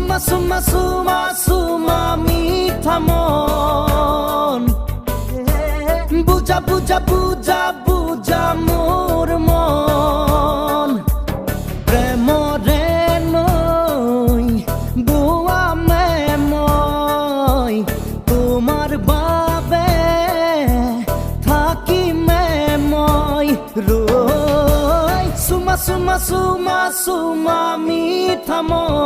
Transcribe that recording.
সুমা সুমা সুমা মিঠা মন বুঝা বুঝা বুঝা বুঝা মোর মন প্রেম রে নই বুয়া মে মই তোমার বাবে থাকি মে মই রই সুমা সুমা সুমা সুমা মিঠা মন